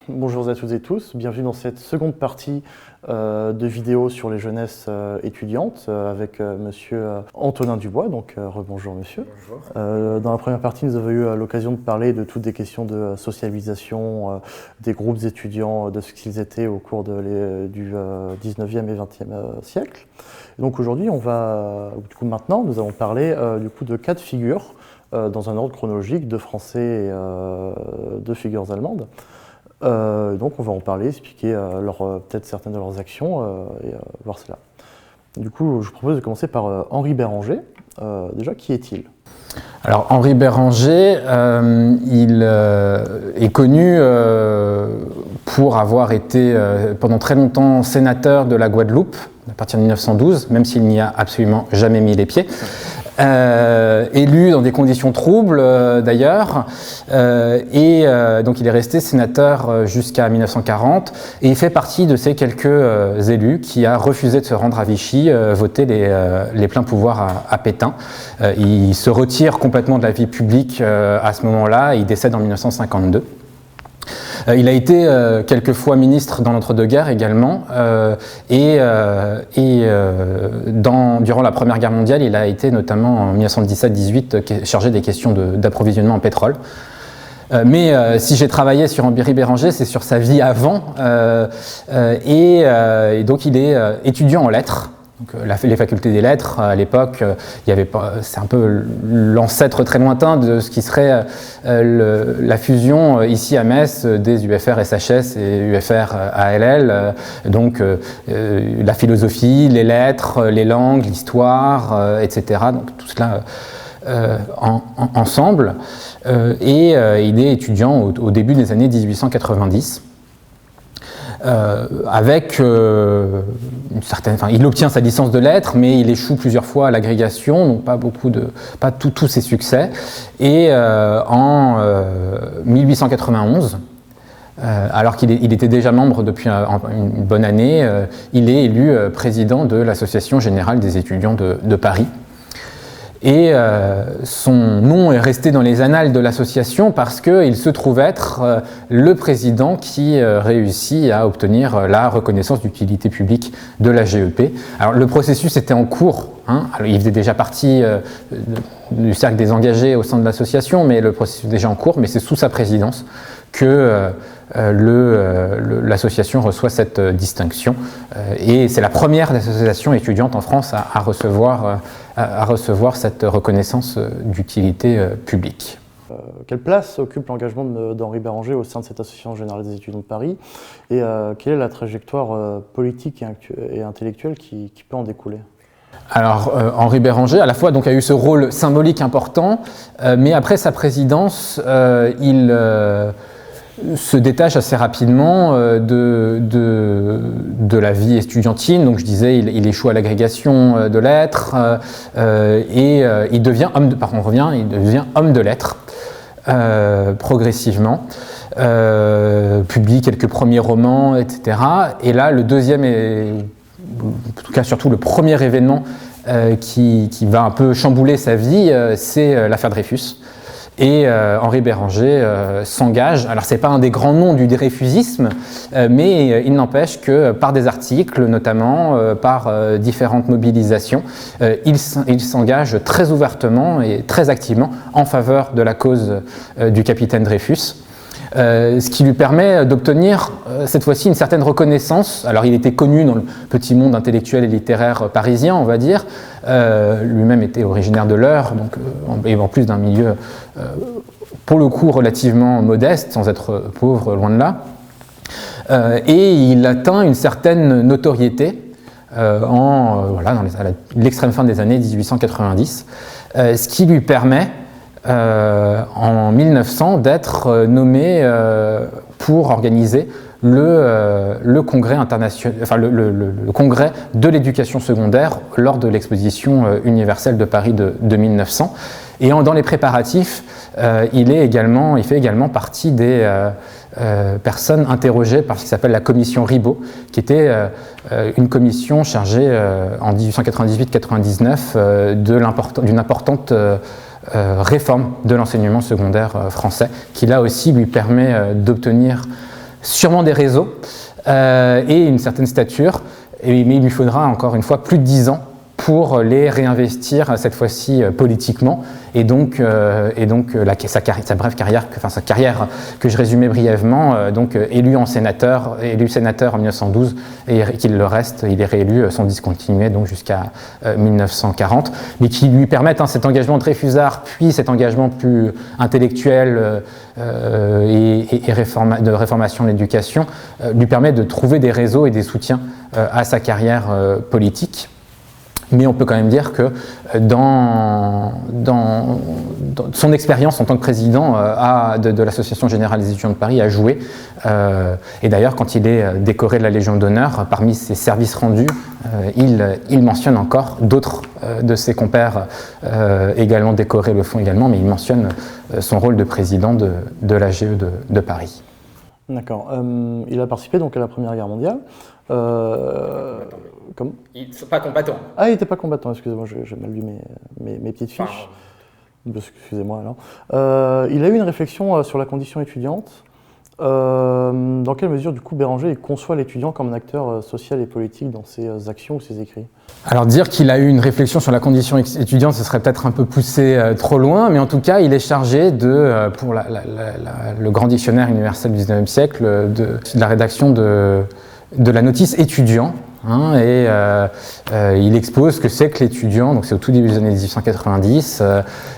Bonjour à toutes et tous, bienvenue dans cette seconde partie de vidéo sur les jeunesses étudiantes avec monsieur Antonin Dubois, donc rebonjour monsieur. Bonjour. Dans la première partie, nous avons eu l'occasion de parler de toutes des questions de socialisation des groupes étudiants, de ce qu'ils étaient au cours du 19e et 20e siècle. Et donc aujourd'hui, maintenant, nous allons parler de cas de figure dans un ordre chronologique de français et de figures allemandes. Donc on va en parler, expliquer peut-être certaines de leurs actions et voir cela. Du coup, je vous propose de commencer par Henri Béranger. Déjà, qui est-il? Alors Henri Béranger, il est connu pour avoir été pendant très longtemps sénateur de la Guadeloupe, à partir de 1912, même s'il n'y a absolument jamais mis les pieds. Élu dans des conditions troubles d'ailleurs, donc il est resté sénateur jusqu'à 1940 et il fait partie de ces quelques élus qui a refusé de se rendre à Vichy, voter les pleins pouvoirs à Pétain. Il se retire complètement de la vie publique à ce moment-là, il décède en 1952. Il a été quelques fois ministre dans l'entre-deux-guerres également, durant la Première Guerre mondiale, il a été notamment en 1917-18 chargé des questions d'approvisionnement en pétrole. Mais si j'ai travaillé sur Henri Béranger, c'est sur sa vie avant, et donc il est étudiant en lettres. Donc, les facultés des lettres, à l'époque, c'est un peu l'ancêtre très lointain de ce qui serait la fusion ici à Metz des UFR SHS et UFR ALL, donc la philosophie, les lettres, les langues, l'histoire, etc. Donc tout cela ensemble. Il est étudiant au début des années 1890. Il obtient sa licence de lettres, mais il échoue plusieurs fois à l'agrégation, donc pas tous ses succès. Et en 1891, alors qu'il était déjà membre depuis une bonne année, il est élu président de l'Association générale des étudiants de Paris. Et son nom est resté dans les annales de l'association parce qu'il se trouve être le président qui réussit à obtenir la reconnaissance d'utilité publique de la GEP. Alors le processus était en cours, Alors, il faisait déjà partie du cercle des engagés au sein de l'association, mais le processus est déjà en cours, mais c'est sous sa présidence que l'association reçoit cette distinction. Et c'est la première association étudiante en France à recevoir cette reconnaissance d'utilité publique. Quelle place occupe l'engagement d'Henri Béranger au sein de cette Association générale des étudiants de Paris et quelle est la trajectoire politique et intellectuelle qui peut en découler? Alors Henri Béranger, à la fois donc, a eu ce rôle symbolique important, mais après sa présidence, il se détache assez rapidement de la vie estudiantine. Donc je disais, il échoue à l'agrégation de lettres et il devient homme de lettres progressivement. Publie quelques premiers romans, etc. Et là, le deuxième, en tout cas surtout le premier événement qui va un peu chambouler sa vie, c'est l'affaire Dreyfus. Et Henri Béranger s'engage, alors c'est pas un des grands noms du dreyfusisme, mais il n'empêche que par des articles, notamment par différentes mobilisations, il s'engage très ouvertement et très activement en faveur de la cause du capitaine Dreyfus. Ce qui lui permet d'obtenir cette fois-ci une certaine reconnaissance. Alors il était connu dans le petit monde intellectuel et littéraire parisien, on va dire. Lui-même était originaire de l'Eure, donc et en plus d'un milieu pour le coup relativement modeste, sans être pauvre, loin de là. Et il atteint une certaine notoriété dans l'extrême fin des années 1890, ce qui lui permet en 1900 d'être nommé pour organiser le congrès international, le congrès de l'éducation secondaire lors de l'exposition universelle de Paris de 1900. Et dans les préparatifs, il fait également partie des personnes interrogées par ce qui s'appelle la commission Ribot, qui était une commission chargée en 1898-99 d'une importante réforme de l'enseignement secondaire français, qui là aussi lui permet d'obtenir sûrement des réseaux et une certaine stature, mais il lui faudra encore une fois plus de 10 ans pour les réinvestir cette fois-ci politiquement, et donc sa brève carrière, sa carrière que je résumais brièvement, élu sénateur en 1912, et qu'il le reste, il est réélu sans discontinuer donc jusqu'à 1940, mais qui lui permettent cet engagement de Dreyfusard, puis cet engagement plus intellectuel de réformation de l'éducation, lui permet de trouver des réseaux et des soutiens à sa carrière politique. Mais on peut quand même dire que dans son expérience en tant que président de l'Association Générale des Étudiants de Paris a joué. Et d'ailleurs, quand il est décoré de la Légion d'honneur, parmi ses services rendus, il mentionne encore d'autres de ses compères également décorés le font également, mais il mentionne son rôle de président de l'AGE de Paris. D'accord. Il a participé donc à la Première Guerre mondiale. Comment ? Il n'est pas combattant. Ah, il n'était pas combattant, excusez-moi, j'ai mal lu mes petites fiches. Excusez-moi alors. Il a eu une réflexion sur la condition étudiante. Dans quelle mesure, du coup, Béranger il conçoit l'étudiant comme un acteur social et politique dans ses actions ou ses écrits ? Alors dire qu'il a eu une réflexion sur la condition étudiante, ce serait peut-être un peu poussé trop loin, mais en tout cas, il est chargé pour le grand dictionnaire universel du XIXe siècle, de la rédaction de la notice étudiant. Il expose ce que c'est que l'étudiant, donc c'est au tout début des années 1890,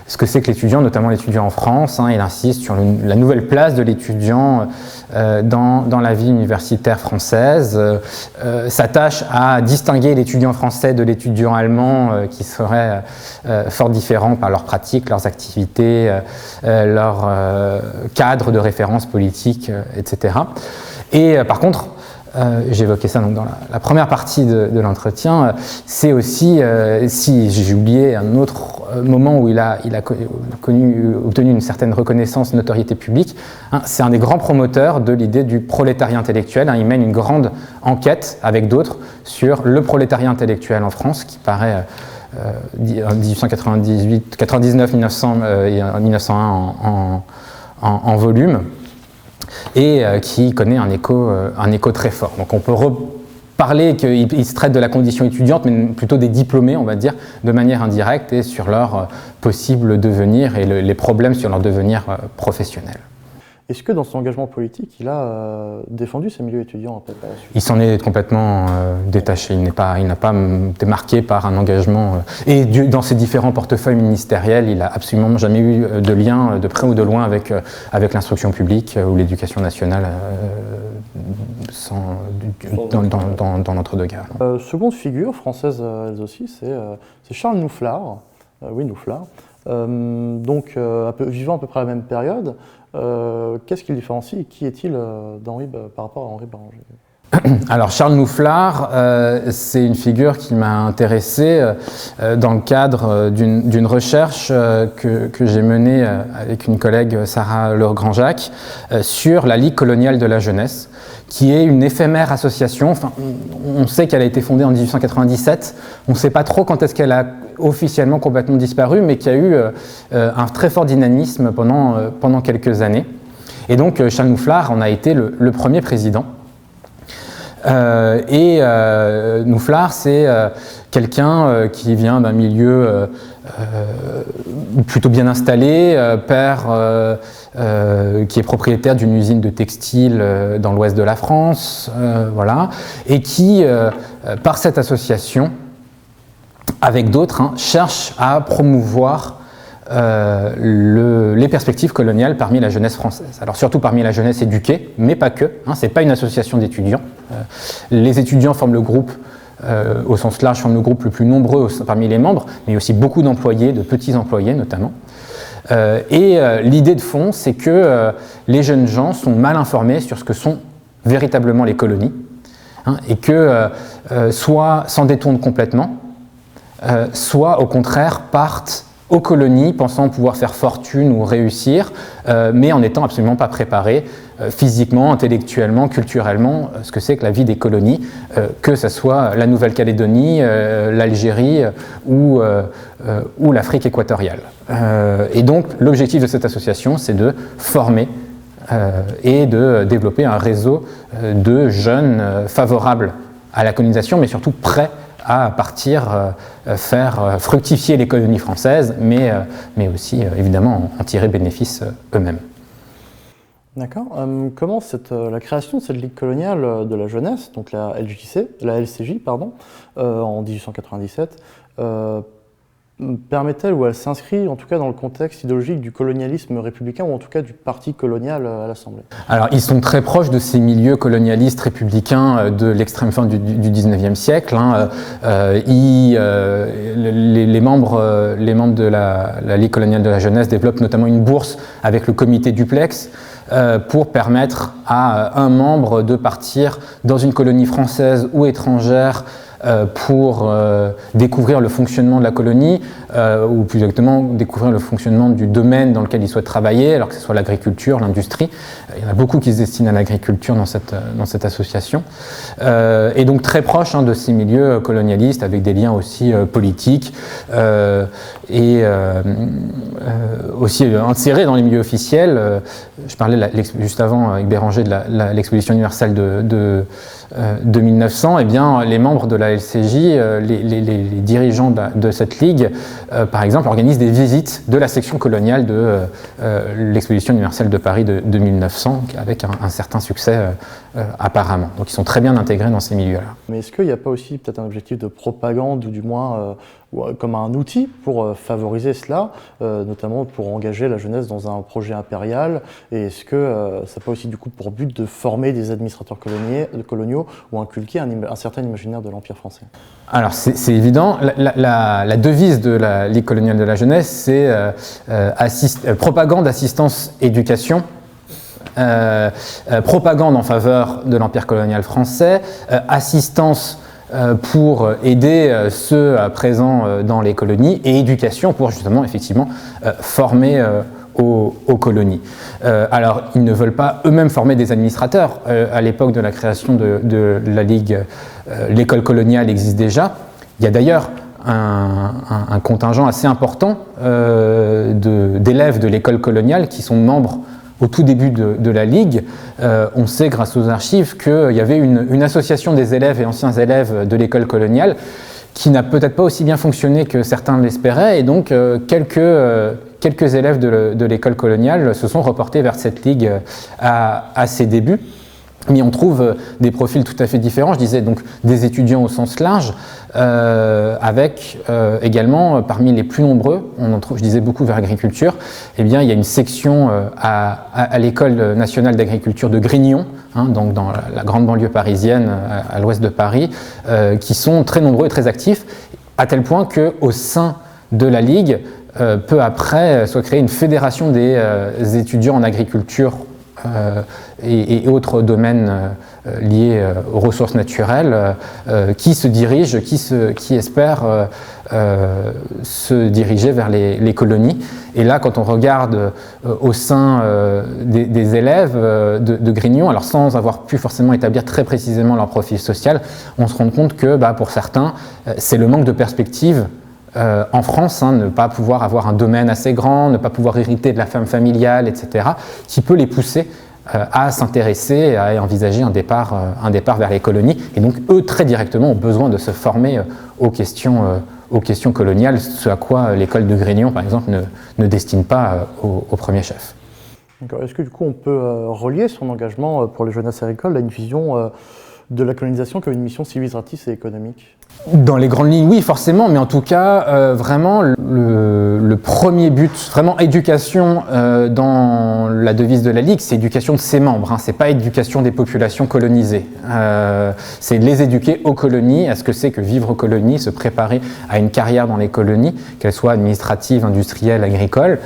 ce que c'est que l'étudiant, notamment l'étudiant en France. Il insiste sur la nouvelle place de l'étudiant dans la vie universitaire française, s'attache à distinguer l'étudiant français de l'étudiant allemand qui serait fort différents par leurs pratiques, leurs activités, leur cadre de référence politique, etc. Et par contre, j'évoquais ça donc dans la première partie de l'entretien, c'est aussi, si j'ai oublié un autre moment où il a obtenu une certaine reconnaissance, notoriété publique, c'est un des grands promoteurs de l'idée du prolétariat intellectuel. Il mène une grande enquête avec d'autres sur le prolétariat intellectuel en France, qui paraît en 1898, 99, 1900 et 1901 en volume, et qui connaît un écho très fort. Donc on peut reparler qu'il se traite de la condition étudiante, mais plutôt des diplômés, on va dire, de manière indirecte, et sur leur possible devenir et les problèmes sur leur devenir professionnel. Est-ce que dans son engagement politique, il a défendu ces milieux étudiants en fait, par la suite ? Il s'en est complètement détaché. Il n'a pas été marqué par un engagement. Et dans ses différents portefeuilles ministériels, il n'a absolument jamais eu de lien de près ou de loin avec l'instruction publique ou l'éducation nationale dans l'entre-deux-guerres. Seconde figure française, elle aussi, c'est Charles Noufflard. Oui, Noufflard. Vivant à peu près à la même période. Qu'est-ce qui le différencie et qui est-il par rapport à Henri Béranger ? Alors Charles Noufflard, c'est une figure qui m'a intéressé dans le cadre d'une recherche que j'ai menée avec une collègue, Sarah Legranjac, sur la Ligue coloniale de la jeunesse, qui est une éphémère association. Enfin, on sait qu'elle a été fondée en 1897, on ne sait pas trop quand est-ce qu'elle a officiellement complètement disparu, mais qui a eu un très fort dynamisme pendant quelques années. Et donc Charles Noufflard en a été le premier président. Noufflard, c'est quelqu'un qui vient d'un milieu plutôt bien installé, père qui est propriétaire d'une usine de textile dans l'ouest de la France, voilà, et qui, par cette association, avec d'autres, cherche à promouvoir les perspectives coloniales parmi la jeunesse française. Alors surtout parmi la jeunesse éduquée, mais pas que. Ce n'est pas une association d'étudiants. Les étudiants forment le groupe, au sens large, forment le groupe le plus nombreux parmi les membres, mais il y a aussi beaucoup d'employés, de petits employés notamment. L'idée de fond, c'est que les jeunes gens sont mal informés sur ce que sont véritablement les colonies, et que soit s'en détournent complètement, soit au contraire partent aux colonies, pensant pouvoir faire fortune ou réussir, mais en n'étant absolument pas préparés physiquement, intellectuellement, culturellement, ce que c'est que la vie des colonies, que ce soit la Nouvelle-Calédonie, l'Algérie ou l'Afrique équatoriale. Et donc l'objectif de cette association, c'est de former et de développer un réseau de jeunes favorables à la colonisation, mais surtout prêts à partir faire fructifier les colonies françaises, mais aussi évidemment en tirer bénéfice eux-mêmes. D'accord. Comment la création de cette Ligue coloniale de la jeunesse, donc la LCJ, en 1897, permet-elle ou elle s'inscrit en tout cas dans le contexte idéologique du colonialisme républicain ou en tout cas du parti colonial à l'Assemblée? Alors ils sont très proches de ces milieux colonialistes républicains de l'extrême fin du XIXe siècle. Les membres de la Ligue coloniale de la jeunesse développent notamment une bourse avec le comité duplex pour permettre à un membre de partir dans une colonie française ou étrangère pour découvrir le fonctionnement de la colonie, ou plus exactement découvrir le fonctionnement du domaine dans lequel il souhaite travailler, alors que ce soit l'agriculture, l'industrie. Il y en a beaucoup qui se destinent à l'agriculture dans cette association. Et donc très proche de ces milieux colonialistes, avec des liens aussi politiques, et aussi insérés dans les milieux officiels. Je parlais juste avant avec Béranger de l'exposition universelle de 1900, eh bien, les membres de la LCJ, les dirigeants de cette ligue, par exemple, organisent des visites de la section coloniale de l'exposition universelle de Paris de 1900, avec un certain succès apparemment. Donc ils sont très bien intégrés dans ces milieux-là. Mais est-ce qu'il n'y a pas aussi peut-être un objectif de propagande, ou du moins comme un outil pour favoriser cela, notamment pour engager la jeunesse dans un projet impérial? Et est-ce que ça n'a pas aussi du coup pour but de former des administrateurs coloniaux ou inculquer un certain imaginaire de l'Empire français? Alors c'est évident, la devise de la Ligue coloniale de la jeunesse, c'est propagande, assistance, éducation. Propagande en faveur de l'Empire colonial français, assistance pour aider ceux présents dans les colonies, et éducation pour justement effectivement former aux colonies. Alors ils ne veulent pas eux-mêmes former des administrateurs. À l'époque de la création de la Ligue, l'école coloniale existe déjà. Il y a d'ailleurs un contingent assez important d'élèves de l'école coloniale qui sont membres au tout début de la Ligue. On sait grâce aux archives qu'il y avait une association des élèves et anciens élèves de l'école coloniale qui n'a peut-être pas aussi bien fonctionné que certains l'espéraient, et donc quelques élèves de l'école coloniale se sont reportés vers cette Ligue à ses débuts. Mais on trouve des profils tout à fait différents, je disais donc des étudiants au sens large, avec également parmi les plus nombreux, on en trouve, je disais beaucoup vers l'agriculture, eh bien il y a une section à l'école nationale d'agriculture de Grignon, donc dans la grande banlieue parisienne à l'ouest de Paris, qui sont très nombreux et très actifs, à tel point qu'au sein de la Ligue, peu après, soit créée une fédération des étudiants en agriculture et autres domaines liés aux ressources naturelles, qui se dirigent, qui espèrent se diriger vers les colonies. Et là, quand on regarde au sein des élèves de Grignon, alors sans avoir pu forcément établir très précisément leur profil social, on se rend compte que pour certains, c'est le manque de perspective en France, ne pas pouvoir avoir un domaine assez grand, ne pas pouvoir hériter de la femme familiale, etc., qui peut les pousser à s'intéresser, à envisager un départ vers les colonies. Et donc, eux, très directement, ont besoin de se former aux questions coloniales, ce à quoi l'école de Grignon, par exemple, ne destine pas au premier chef. Est-ce que du coup, on peut relier son engagement pour les jeunesses agricoles à une vision de la colonisation comme une mission civilisatrice et économique? Dans les grandes lignes, oui, forcément, mais en tout cas, vraiment, le premier but, vraiment éducation dans la devise de la Ligue, c'est éducation de ses membres, c'est pas éducation des populations colonisées. C'est les éduquer aux colonies, à ce que c'est que vivre aux colonies, se préparer à une carrière dans les colonies, qu'elle soit administrative, industrielle, agricole.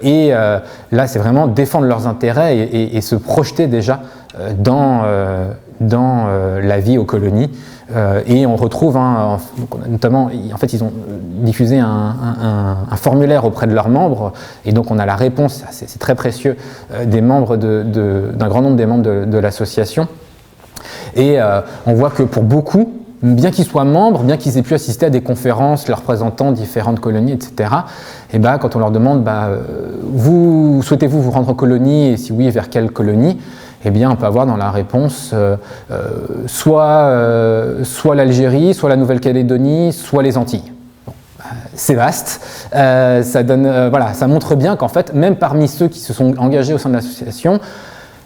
Et là, c'est vraiment défendre leurs intérêts et se projeter déjà dans dans la vie aux colonies. Et on retrouve, notamment, en fait, ils ont diffusé un formulaire auprès de leurs membres, et donc on a la réponse, c'est très précieux, des membres d'un grand nombre des membres de l'association. Et on voit que pour beaucoup, bien qu'ils soient membres, bien qu'ils aient pu assister à des conférences, leur représentant différentes colonies, etc., et quand on leur demande vous souhaitez-vous vous rendre en colonie, et si oui, vers quelle colonie, eh bien, on peut avoir dans la réponse soit l'Algérie, soit la Nouvelle-Calédonie, soit les Antilles. Bon, c'est vaste. Ça montre bien qu'en fait, même parmi ceux qui se sont engagés au sein de l'association,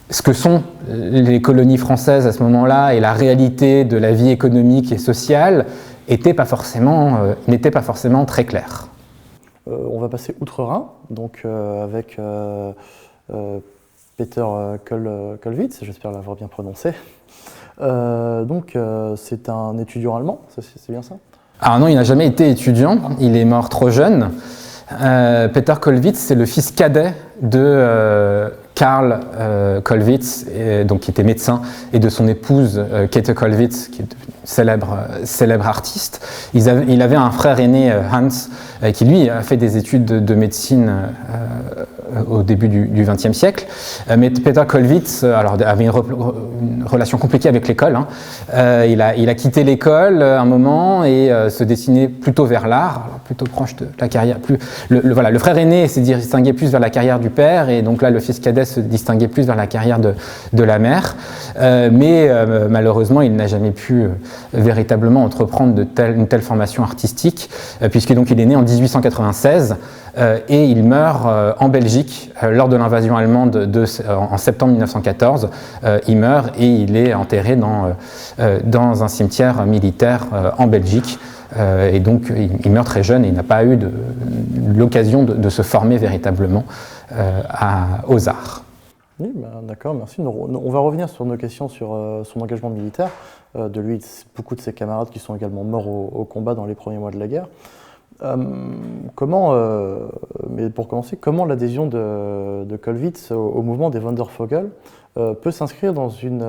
ce que sont les colonies françaises à ce moment-là et la réalité de la vie économique et sociale n'était pas forcément très clair. On va passer outre-Rhin, donc avec Peter Kollwitz, j'espère l'avoir bien prononcé. C'est un étudiant allemand, c'est bien ça? Alors non, il n'a jamais été étudiant, il est mort trop jeune. Peter Kollwitz, c'est le fils cadet de Karl Kollwitz, qui était médecin, et de son épouse Käthe Kollwitz, qui est célèbre artiste. Il avait un frère aîné, Hans, qui lui a fait des études de médecine au début du XXe siècle. Mais Peter Kollwitz avait une relation compliquée avec l'école. Il a quitté l'école un moment et se destinait plutôt vers l'art, plutôt proche de la carrière. Le frère aîné s'est distingué plus vers la carrière du père, et donc là le fils cadet se distinguait plus vers la carrière de la mère. Mais malheureusement, il n'a jamais pu véritablement entreprendre une telle formation artistique, puisque donc il est né en 1896 et il meurt en Belgique lors de l'invasion allemande en septembre 1914. Il meurt et il est enterré dans un cimetière militaire en Belgique. Et donc il meurt très jeune et il n'a pas eu l'occasion de se former véritablement aux arts. Oui, d'accord, merci. On va revenir sur nos questions sur son engagement militaire, de lui et beaucoup de ses camarades qui sont également morts au combat dans les premiers mois de la guerre. Mais pour commencer, comment l'adhésion de Kollwitz au mouvement des Wandervogel peut s'inscrire dans une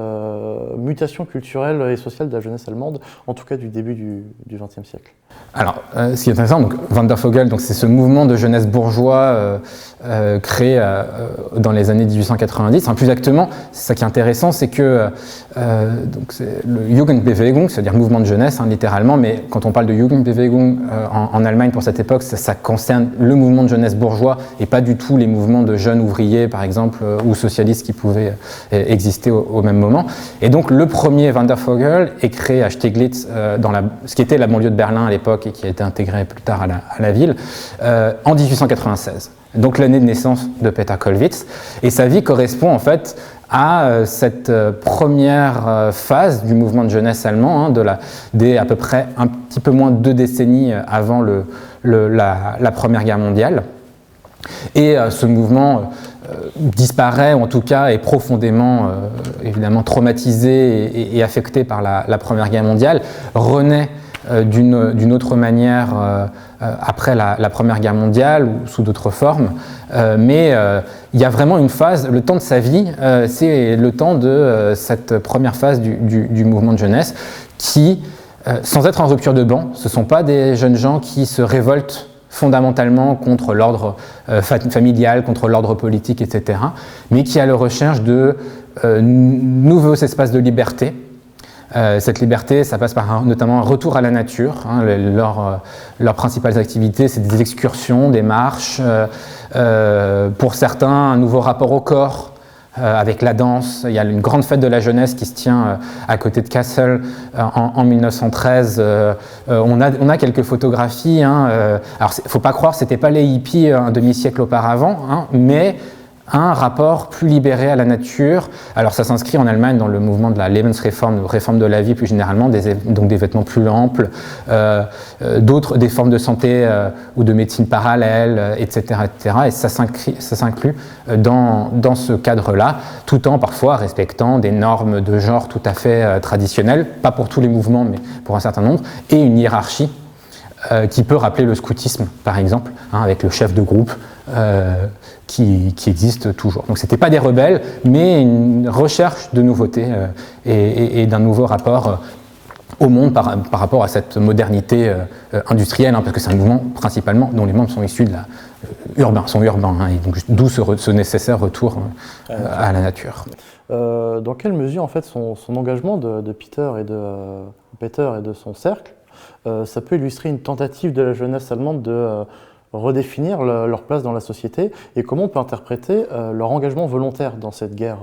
mutation culturelle et sociale de la jeunesse allemande, en tout cas du début du XXe siècle? Alors, ce qui est intéressant, Wandervogel, c'est ce mouvement de jeunesse bourgeois créé dans les années 1890. Plus exactement, c'est ça qui est intéressant, c'est que c'est le Jugendbewegung, c'est-à-dire mouvement de jeunesse, littéralement, mais quand on parle de Jugendbewegung en Allemagne pour cette époque, ça concerne le mouvement de jeunesse bourgeois et pas du tout les mouvements de jeunes ouvriers, par exemple, ou socialistes qui pouvaient exister au même moment. Et donc, le premier Wandervogel est créé à Steglitz, ce qui était la banlieue de Berlin à l'époque et qui a été intégré plus tard à la ville, en 1896. Donc l'année de naissance de Peter Kollwitz. Et sa vie correspond en fait à cette première phase du mouvement de jeunesse allemand, dès à peu près un petit peu moins de 2 décennies avant la Première Guerre mondiale. Et ce mouvement disparaît, ou en tout cas est profondément évidemment traumatisé et affecté par la Première Guerre mondiale, renaît d'une autre manière après la Première Guerre mondiale ou sous d'autres formes, mais il y a vraiment une phase, le temps de sa vie, c'est le temps de cette première phase du mouvement de jeunesse qui, sans être en rupture de banc, ce ne sont pas des jeunes gens qui se révoltent fondamentalement contre l'ordre familial, contre l'ordre politique, etc., mais qui est à la recherche de nouveaux espaces de liberté. Cette liberté, ça passe par notamment un retour à la nature. Leurs principales activités, c'est des excursions, des marches, pour certains, un nouveau rapport au corps, avec la danse. Il y a une grande fête de la jeunesse qui se tient à côté de Kassel en 1913. On a quelques photographies. Alors, il ne faut pas croire, ce n'était pas les hippies un demi-siècle auparavant, mais un rapport plus libéré à la nature. Alors ça s'inscrit en Allemagne dans le mouvement de la Lebensreform, réforme de la vie plus généralement, donc des vêtements plus amples, des formes de santé ou de médecine parallèle, etc., etc. Et ça s'inclut dans ce cadre-là, tout en parfois respectant des normes de genre tout à fait traditionnelles, pas pour tous les mouvements, mais pour un certain nombre, et une hiérarchie qui peut rappeler le scoutisme, par exemple, avec le chef de groupe qui existe toujours. Donc ce n'étaient pas des rebelles, mais une recherche de nouveautés et d'un nouveau rapport au monde par rapport à cette modernité industrielle, parce que c'est un mouvement principalement dont les membres sont issus de urbains, et donc d'où ce nécessaire retour à la nature. Dans quelle mesure en fait son engagement de Peter et de son cercle, ça peut illustrer une tentative de la jeunesse allemande de redéfinir leur place dans la société, et comment on peut interpréter leur engagement volontaire dans cette guerre?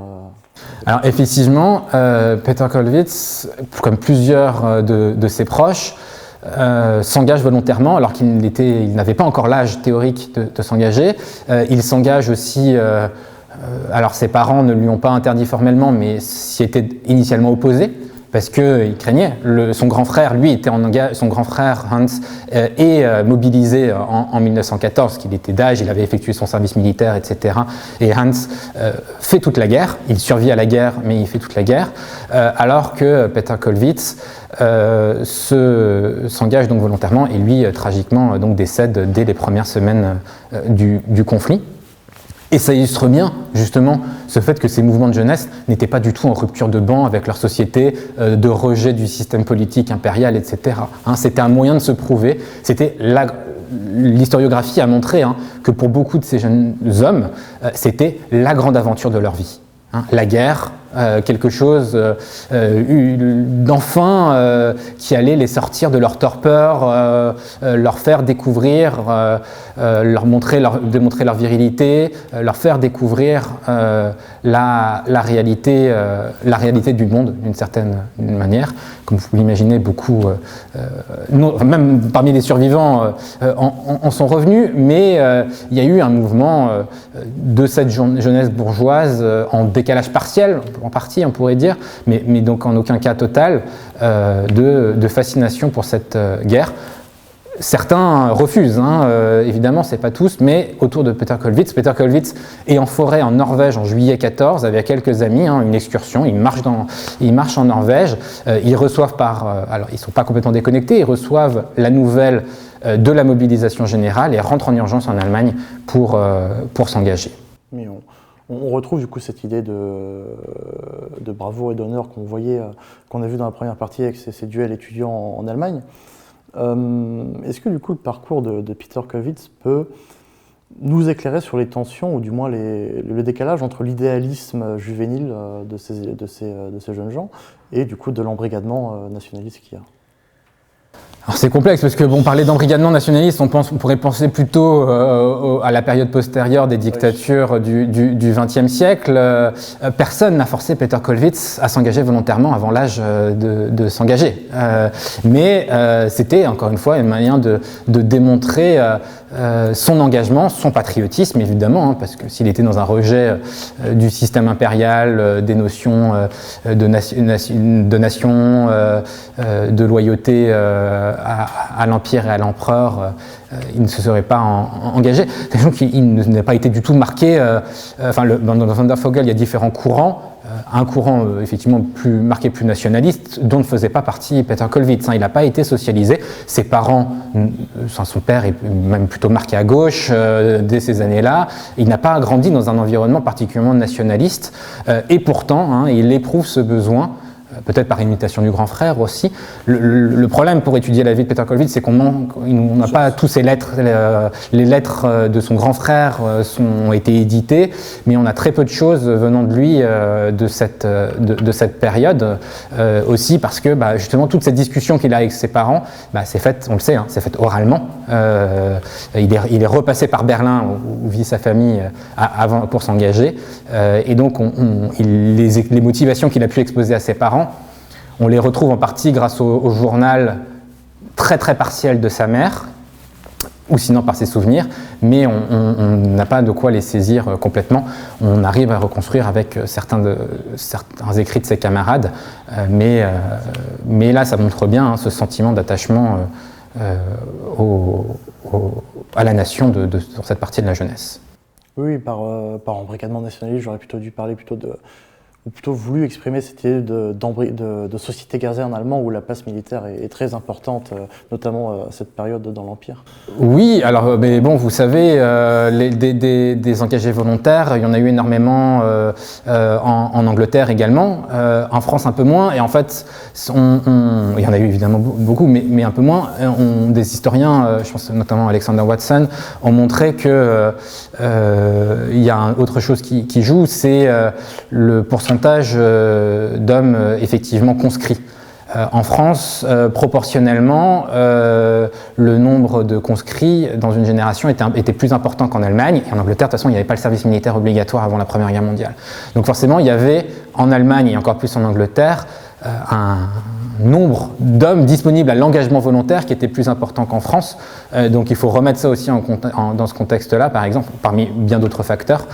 Alors effectivement, Peter Kollwitz, comme plusieurs de ses proches, s'engage volontairement alors qu'il n'avait pas encore l'âge théorique de s'engager. Il s'engage aussi, alors ses parents ne lui ont pas interdit formellement, mais s'y étaient initialement opposés, parce qu'il craignait. Son grand frère, lui, son grand frère Hans est mobilisé en 1914, qu'il était d'âge, il avait effectué son service militaire, etc. Et Hans fait toute la guerre, il survit à la guerre, mais il fait toute la guerre, alors que Peter Kollwitz s'engage donc volontairement et lui, tragiquement, donc décède dès les premières semaines du conflit. Et ça illustre bien, justement, ce fait que ces mouvements de jeunesse n'étaient pas du tout en rupture de banc avec leur société, de rejet du système politique impérial, etc. C'était un moyen de se prouver. L'historiographie a montré que pour beaucoup de ces jeunes hommes, c'était la grande aventure de leur vie. La guerre, quelque chose d'enfin qui allait les sortir de leur torpeur, leur faire découvrir, démontrer leur virilité, leur faire découvrir la réalité du monde d'une certaine manière. Comme vous l'imaginez, beaucoup, même parmi les survivants, en sont revenus, mais il y a eu un mouvement de cette jeunesse bourgeoise en décalage partiel, en partie on pourrait dire, mais donc en aucun cas total, de fascination pour cette guerre. Certains refusent, évidemment, c'est pas tous, mais autour de Peter Kollwitz. Peter Kollwitz est en forêt en Norvège en juillet 14 avec quelques amis, une excursion, ils marchent en Norvège, ils reçoivent alors ils sont pas complètement déconnectés, ils reçoivent la nouvelle de la mobilisation générale et rentrent en urgence en Allemagne pour s'engager. Mais on retrouve du coup cette idée de bravoure et d'honneur qu'on a vu dans la première partie avec ces duels étudiants en Allemagne. Est-ce que du coup le parcours de Peter Kollwitz peut nous éclairer sur les tensions ou du moins le décalage entre l'idéalisme juvénile de ces jeunes gens et du coup de l'embrigadement nationaliste qu'il y a? Alors c'est complexe parce que parler d'embrigadement nationaliste, on pourrait penser plutôt à la période postérieure des dictatures du XXe siècle. Personne n'a forcé Peter Kollwitz à s'engager volontairement avant l'âge de s'engager. Mais c'était encore une fois une manière de démontrer son engagement, son patriotisme évidemment, parce que s'il était dans un rejet du système impérial, des notions de nation, de loyauté à l'Empire et à l'Empereur, il ne se serait pas engagé. Sachant qu'il n'a pas été du tout marqué, dans Wandervogel, il y a différents courants. Un courant effectivement marqué plus nationaliste, dont ne faisait pas partie Peter Kollwitz. Il n'a pas été socialisé. Ses parents, son père est même plutôt marqué à gauche dès ces années-là. Il n'a pas grandi dans un environnement particulièrement nationaliste. Et pourtant, il éprouve ce besoin, peut-être par imitation du grand frère aussi. Le problème pour étudier la vie de Peter Kollwitz, c'est qu'on n'a pas tous ses lettres. Les lettres de son grand frère ont été éditées, mais on a très peu de choses venant de lui de cette période. Aussi parce que justement toute cette discussion qu'il a avec ses parents, c'est faite, on le sait, c'est faite oralement. Il est repassé par Berlin où vit sa famille avant pour s'engager, et donc les motivations qu'il a pu exposer à ses parents, on les retrouve en partie grâce au journal très très partiel de sa mère, ou sinon par ses souvenirs, mais on n'a pas de quoi les saisir complètement. On arrive à reconstruire avec certains écrits de ses camarades, mais là ça montre bien ce sentiment d'attachement à la nation sur cette partie de la jeunesse. Oui, par embrigadement nationaliste, j'aurais plutôt dû parler ou plutôt voulu exprimer cette idée de société gazerne allemand où la place militaire est très importante, notamment à cette période dans l'Empire. Oui, alors mais bon, vous savez, des engagés volontaires, il y en a eu énormément en Angleterre également, en France un peu moins, et en fait, il y en a eu évidemment beaucoup, mais un peu moins. Des historiens, je pense notamment Alexander Watson, ont montré que il y a autre chose qui joue, c'est le pourcentage d'hommes effectivement conscrits. En France, proportionnellement, le nombre de conscrits dans une génération était plus important qu'en Allemagne. Et en Angleterre, de toute façon, il n'y avait pas le service militaire obligatoire avant la Première Guerre mondiale. Donc forcément, il y avait en Allemagne et encore plus en Angleterre un nombre d'hommes disponibles à l'engagement volontaire qui était plus important qu'en France. Donc il faut remettre ça aussi dans ce contexte-là, par exemple, parmi bien d'autres facteurs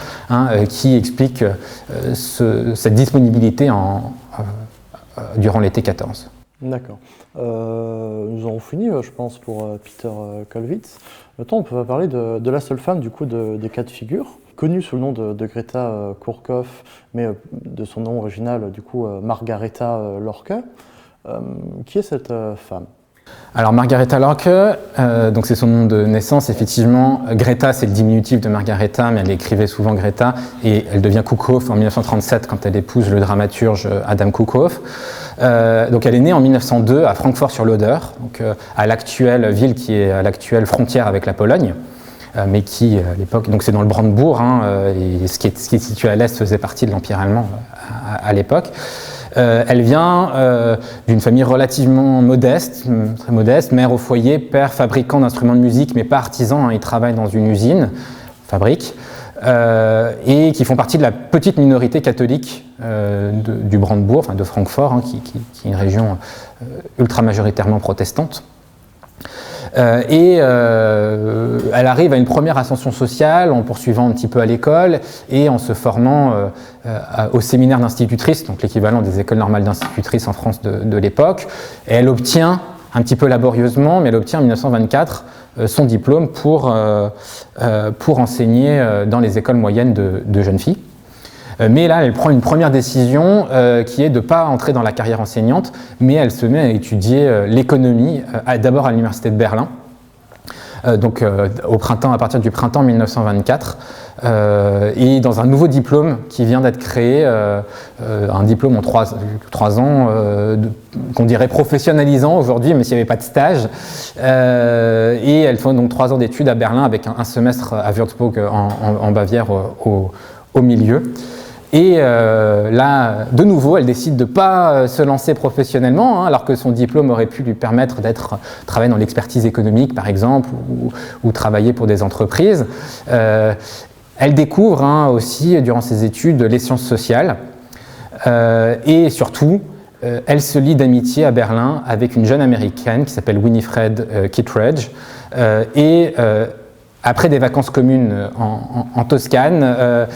qui expliquent cette disponibilité durant l'été 14. D'accord. Nous aurons fini, je pense, pour Peter Kollwitz. Maintenant, on peut parler de la seule femme, du coup, des cas de figure, connue sous le nom de Greta Kurkopf, mais de son nom original, du coup, Margareta Lorke. Qui est cette femme ? Alors Margareta Lorke, donc c'est son nom de naissance, effectivement. Greta, c'est le diminutif de Margareta, mais elle écrivait souvent Greta, et elle devient Kuckhoff en 1937 quand elle épouse le dramaturge Adam Kuckhoff. Donc elle est née en 1902 à Francfort-sur-l'Oder, donc à l'actuelle ville qui est à l'actuelle frontière avec la Pologne, mais qui à l'époque, donc c'est dans le Brandebourg, et ce qui est situé à l'est faisait partie de l'Empire allemand à l'époque. Elle vient d'une famille relativement modeste, très modeste, mère au foyer, père fabricant d'instruments de musique, mais pas artisan, il travaille dans une usine, fabrique, et qui font partie de la petite minorité catholique du Brandebourg, enfin de Francfort, qui est une région ultra majoritairement protestante. Elle arrive à une première ascension sociale en poursuivant un petit peu à l'école et en se formant au séminaire d'institutrice, donc l'équivalent des écoles normales d'institutrices en France de l'époque. Et elle obtient, un petit peu laborieusement, mais elle obtient en 1924 son diplôme pour enseigner dans les écoles moyennes de jeunes filles. Mais là, elle prend une première décision qui est de ne pas entrer dans la carrière enseignante, mais elle se met à étudier l'économie, d'abord à l'université de Berlin, donc à partir du printemps 1924, et dans un nouveau diplôme qui vient d'être créé, un diplôme en 3 ans, qu'on dirait professionnalisant aujourd'hui, mais s'il n'y avait pas de stage. Et elle fait donc 3 ans d'études à Berlin avec un semestre à Würzburg en Bavière au milieu. Et là, de nouveau, elle décide de ne pas se lancer professionnellement, alors que son diplôme aurait pu lui permettre travailler dans l'expertise économique, par exemple, ou travailler pour des entreprises. Elle découvre aussi, durant ses études, les sciences sociales. Et surtout, elle se lie d'amitié à Berlin avec une jeune américaine qui s'appelle Winifred Kittredge. Après des vacances communes en Toscane,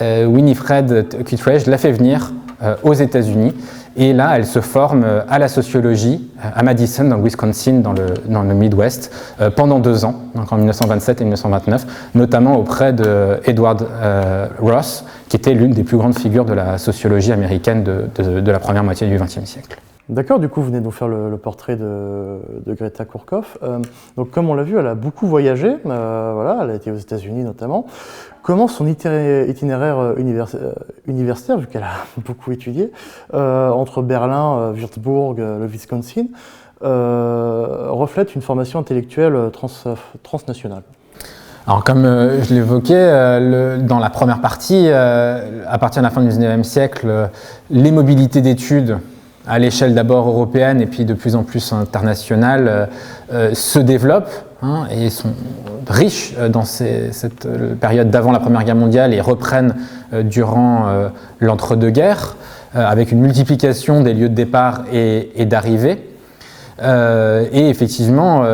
Winifred Kittredge la fait venir aux États-Unis, et là elle se forme à la sociologie à Madison dans le Wisconsin, dans le Midwest, pendant 2 ans, donc en 1927 et 1929, notamment auprès de Edward Ross, qui était l'une des plus grandes figures de la sociologie américaine de la première moitié du XXe siècle. D'accord, du coup vous venez de nous faire le portrait de Greta Kurkopf. Donc comme on l'a vu, elle a beaucoup voyagé, voilà, elle a été aux États-Unis notamment. Comment son itinéraire universitaire, vu qu'elle a beaucoup étudié, entre Berlin, Würzburg, le Wisconsin, reflète une formation intellectuelle transnationale? Alors comme je l'évoquais dans la première partie, à partir de la fin du XIXe siècle, les mobilités d'études à l'échelle d'abord européenne et puis de plus en plus internationale se développent et sont riches dans cette période d'avant la Première Guerre mondiale et reprennent durant l'entre-deux-guerres avec une multiplication des lieux de départ et d'arrivée. Et effectivement,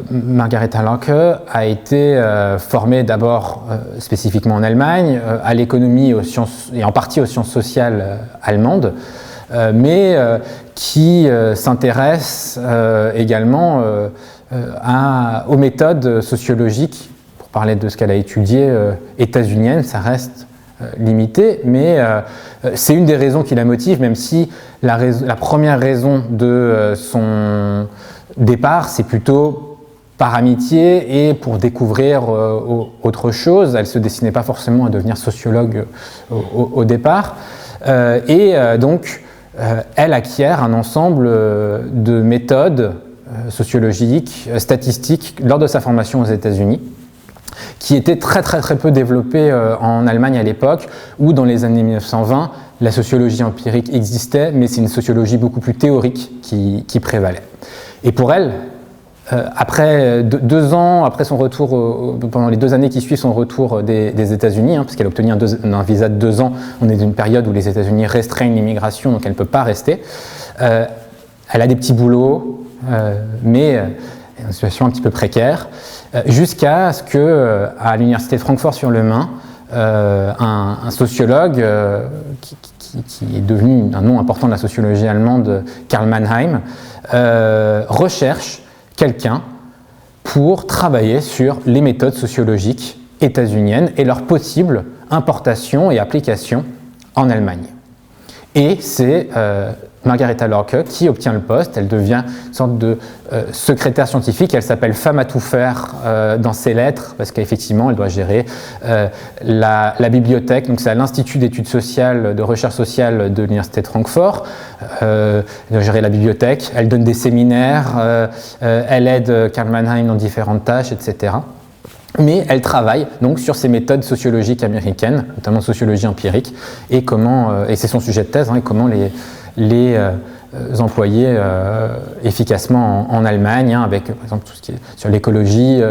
Margareta Lorke a été formée d'abord spécifiquement en Allemagne, à l'économie et en partie aux sciences sociales allemandes, mais qui s'intéresse également aux méthodes sociologiques. Pour parler de ce qu'elle a étudié, états-uniennes, ça reste limitée, mais c'est une des raisons qui la motive, même si la première raison de son départ, c'est plutôt par amitié et pour découvrir autre chose. Elle ne se destinait pas forcément à devenir sociologue au départ. Donc, elle acquiert un ensemble de méthodes sociologiques, statistiques, lors de sa formation aux États-Unis, qui étaient très peu développées en Allemagne à l'époque, où dans les années 1920, la sociologie empirique existait, mais c'est une sociologie beaucoup plus théorique qui prévalait. Et pour elle, après 2 ans, après son retour, pendant les 2 années qui suivent son retour des États-Unis, parce qu'elle a obtenu un visa de 2 ans, on est dans une période où les États-Unis restreignent l'immigration, donc elle ne peut pas rester. Elle a des petits boulots, mais une situation un petit peu précaire, jusqu'à ce qu'à l'université de Francfort-sur-le-Main, un sociologue qui est devenu un nom important de la sociologie allemande, Karl Mannheim, recherche quelqu'un pour travailler sur les méthodes sociologiques états-uniennes et leur possible importation et application en Allemagne. Et c'est Margareta Lorke qui obtient le poste. Elle devient une sorte de secrétaire scientifique. Elle s'appelle femme à tout faire dans ses lettres, parce qu'effectivement, elle doit gérer la bibliothèque. Donc, c'est à l'Institut d'études sociales, de recherche sociale de l'Université de Francfort. Elle doit gérer la bibliothèque. Elle donne des séminaires. Elle aide Karl Mannheim dans différentes tâches, etc. Mais elle travaille donc sur ces méthodes sociologiques américaines, notamment sociologie empirique, et c'est son sujet de thèse, et comment les employer efficacement en Allemagne, avec par exemple tout ce qui est sur l'écologie,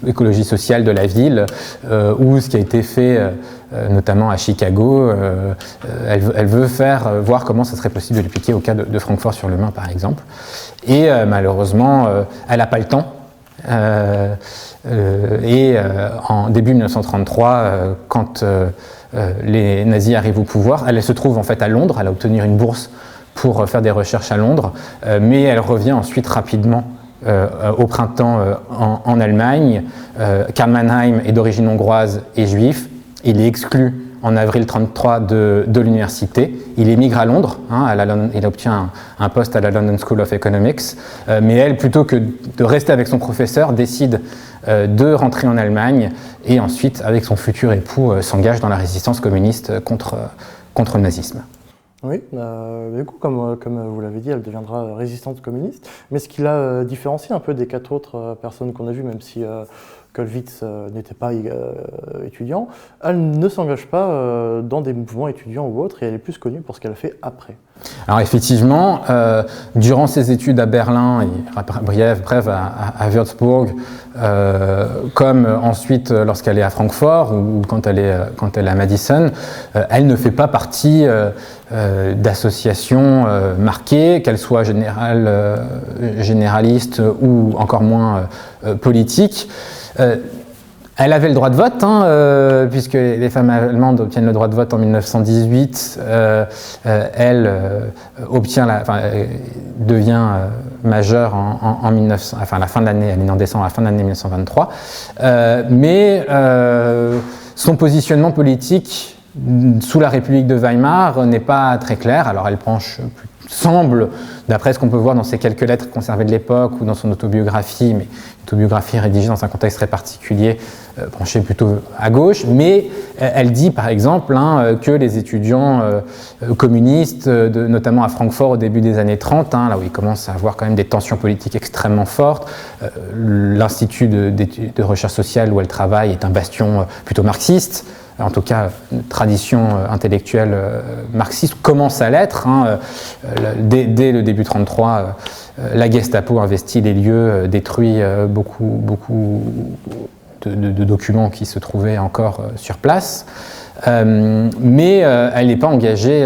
l'écologie sociale de la ville, ou ce qui a été fait notamment à Chicago. Elle veut voir comment ça serait possible de l'appliquer au cas de Francfort-sur-le-Main, par exemple. Et malheureusement, elle n'a pas le temps. En début 1933, quand les nazis arrivent au pouvoir, elle se trouve en fait à Londres. Elle a obtenu une bourse pour faire des recherches à Londres, mais elle revient ensuite rapidement au printemps en Allemagne. Karl Mannheim est d'origine hongroise et juif. Il est exclu en avril 1933 de l'université. Il émigre à Londres, il obtient un poste à la London School of Economics, mais elle, plutôt que de rester avec son professeur, décide de rentrer en Allemagne et ensuite, avec son futur époux, s'engage dans la résistance communiste contre le nazisme. Oui, du coup, comme vous l'avez dit, elle deviendra résistante communiste. Mais ce qui la différencie un peu des 4 autres personnes qu'on a vues, même si Kollwitz n'était pas étudiant, elle ne s'engage pas dans des mouvements étudiants ou autres, et elle est plus connue pour ce qu'elle a fait après. Alors effectivement, durant ses études à Berlin et bref à Würzburg, comme ensuite lorsqu'elle est à Francfort ou quand elle est à Madison, elle ne fait pas partie d'associations marquées, qu'elles soient généralistes ou encore moins politiques. Elle avait le droit de vote, puisque les femmes allemandes obtiennent le droit de vote en 1918. Elle devient majeure à la fin de l'année. Elle est née en décembre, à la fin de l'année 1923. Mais son positionnement politique sous la République de Weimar n'est pas très clair. Alors elle semble, d'après ce qu'on peut voir dans ses quelques lettres conservées de l'époque ou dans son autobiographie, mais une autobiographie rédigée dans un contexte très particulier, penchée plutôt à gauche, mais elle dit par exemple que les étudiants communistes, notamment à Francfort au début des années 30, là où il commence à avoir quand même des tensions politiques extrêmement fortes, l'Institut de recherche sociale où elle travaille est un bastion plutôt marxiste. En tout cas, une tradition intellectuelle marxiste commence à l'être. Dès le début 1933, la Gestapo investit les lieux, détruit beaucoup de documents qui se trouvaient encore sur place. Mais elle n'est pas engagée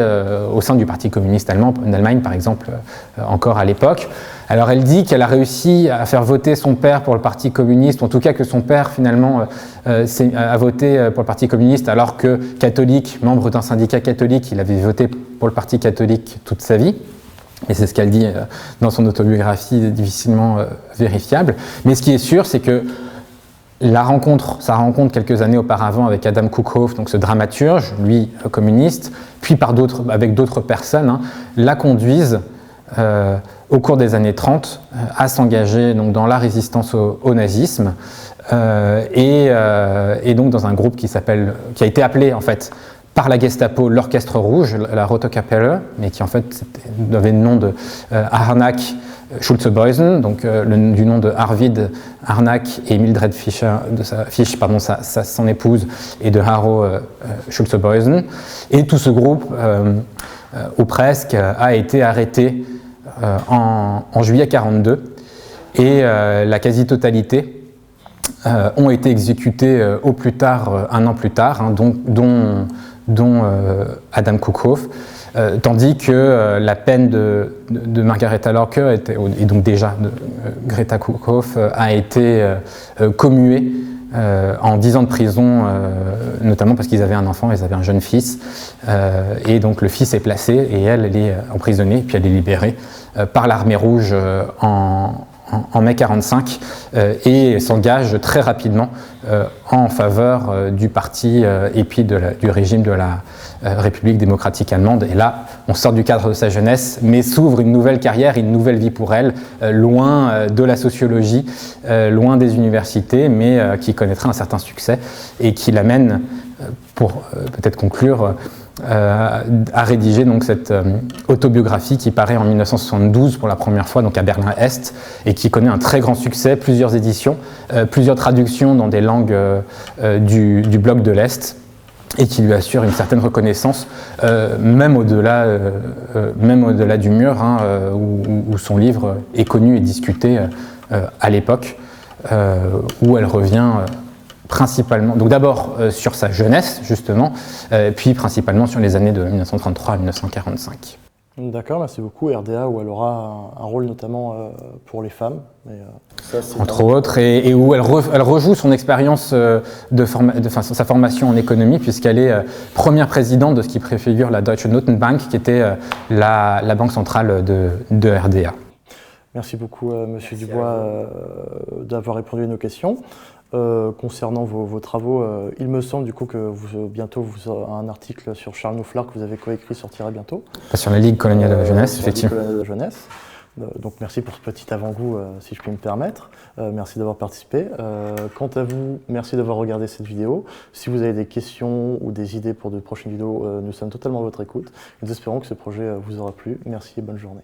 au sein du Parti communiste allemand, en Allemagne par exemple, encore à l'époque. Alors elle dit qu'elle a réussi à faire voter son père pour le Parti communiste, ou en tout cas que son père finalement a voté pour le Parti communiste, alors que catholique, membre d'un syndicat catholique, il avait voté pour le Parti catholique toute sa vie. Et c'est ce qu'elle dit dans son autobiographie, difficilement vérifiable. Mais ce qui est sûr, c'est que sa rencontre quelques années auparavant avec Adam Cookhoff, donc ce dramaturge, lui communiste, puis avec d'autres personnes, hein, la conduisent au cours des années 30 à s'engager donc, dans la résistance au nazisme et donc dans un groupe qui a été appelé en fait par la Gestapo l'Orchestre Rouge, la Rote Kapelle, mais qui en fait avait le nom de Harnack Schulze-Beusen, donc du nom de Arvid Harnack et Mildred Fisch, son épouse, et de Haro Schulze-Beusen. Et tout ce groupe, ou presque, a été arrêté en juillet 1942, et la quasi-totalité ont été exécutés au plus tard, un an plus tard, hein, dont Adam Cookhoff, tandis que la peine de Margaretha Lorker, et donc déjà de Greta Cookhoff, a été commuée en 10 ans de prison, notamment parce qu'ils avaient un enfant, ils avaient un jeune fils, et donc le fils est placé et elle est emprisonnée, puis elle est libérée par l'armée rouge en mai 1945 et s'engage très rapidement en faveur du parti et puis du régime de la République démocratique allemande. Et là, on sort du cadre de sa jeunesse, mais s'ouvre une nouvelle carrière, une nouvelle vie pour elle, loin de la sociologie, loin des universités, mais qui connaîtra un certain succès et qui l'amène, pour peut-être conclure, a rédigé donc cette autobiographie qui paraît en 1972 pour la première fois donc à Berlin-Est et qui connaît un très grand succès, plusieurs éditions, plusieurs traductions dans des langues du bloc de l'Est et qui lui assure une certaine reconnaissance, même au-delà du mur, hein, où son livre est connu et discuté à l'époque, où elle revient principalement, donc d'abord sur sa jeunesse justement, puis principalement sur les années de 1933 à 1945. D'accord, merci beaucoup. RDA, où elle aura un rôle notamment pour les femmes. Mais, entre autres, et où elle rejoue son expérience sa formation en économie, puisqu'elle est première présidente de ce qui préfigure la Deutsche Notenbank, qui était la banque centrale de RDA. Merci beaucoup, Monsieur Dubois, d'avoir répondu à nos questions. Concernant vos travaux, il me semble du coup que bientôt vous aurez un article sur Charles Nouflard que vous avez coécrit sortira bientôt. Sur la Ligue coloniale de la jeunesse, effectivement. La Ligue coloniale de la jeunesse. Donc merci pour ce petit avant-goût, si je puis me permettre. Merci d'avoir participé. Quant à vous, merci d'avoir regardé cette vidéo. Si vous avez des questions ou des idées pour de prochaines vidéos, nous sommes totalement à votre écoute. Nous espérons que ce projet vous aura plu. Merci et bonne journée.